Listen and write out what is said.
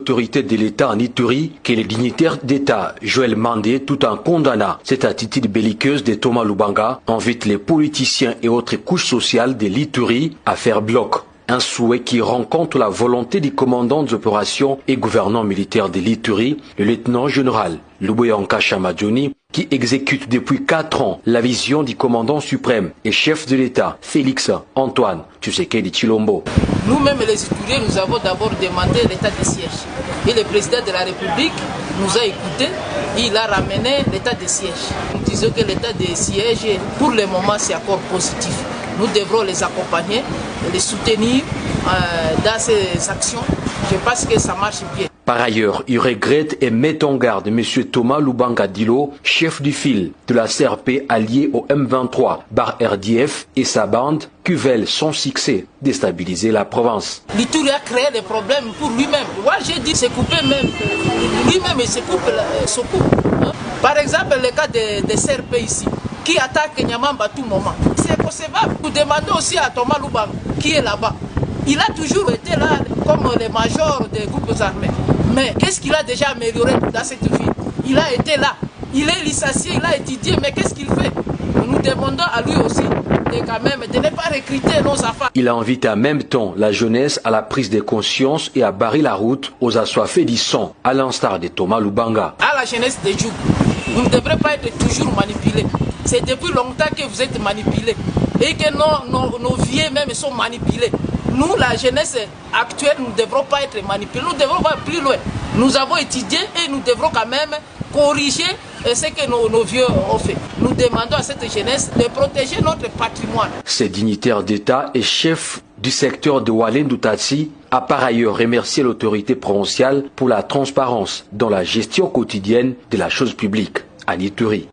L'autorité de l'État en Ituri que les dignitaires d'État Joël Mandé, tout en condamnant cette attitude belliqueuse de Thomas Lubanga, invite les politiciens et autres couches sociales de l'Ituri à faire bloc. Un souhait qui rencontre la volonté du commandant des opérations et gouvernant militaire de l'Ituri, le lieutenant-général Luboyanka Chamadjoni, qui exécute depuis 4 ans la vision du commandant suprême et chef de l'État, Félix Antoine Tshisekedi Tshilombo. Nous-mêmes les Ituriens, nous avons d'abord demandé l'état de siège. Et le président de la République nous a écoutés, il a ramené l'état de siège. Nous disons que l'état de siège, pour le moment, c'est encore positif. Nous devrons les accompagner, les soutenir dans ces actions. Je pense que ça marche bien. Par ailleurs, il regrette et met en garde M. Thomas Lubanga Dilo, chef du fil de la CRP allié au M23, RDF et sa bande, qui veulent sans succès déstabiliser la province. L'Ituri a créé des problèmes pour lui-même. Moi j'ai dit se couper même. Lui-même il se coupe, se coupe. Par exemple, le cas de CRP ici, qui attaque Nyamamba à tout moment. C'est concevable. Nous demandons aussi à Thomas Lubanga, qui est là-bas. Il a toujours été là comme le major des groupes armés. Mais qu'est-ce qu'il a déjà amélioré dans cette ville? Il a été là. Il est licencié, il a étudié, mais qu'est-ce qu'il fait? Nous demandons à lui aussi de ne pas recruter nos enfants. Il invite en même temps la jeunesse à la prise de conscience et à barrer la route aux assoiffés du sang, à l'instar de Thomas Lubanga. À la jeunesse de Djouk, vous ne devrez pas être toujours manipulés. C'est depuis longtemps que vous êtes manipulés et que nos vieux même sont manipulés. Nous, la jeunesse actuelle, nous ne devrons pas être manipulés, nous devrons aller plus loin. Nous avons étudié et nous devrons quand même corriger ce que nos vieux ont fait. Nous demandons à cette jeunesse de protéger notre patrimoine. Ces dignitaires d'État et chefs du secteur de Walendu-Tatsi a par ailleurs remercié l'autorité provinciale pour la transparence dans la gestion quotidienne de la chose publique à Ituri.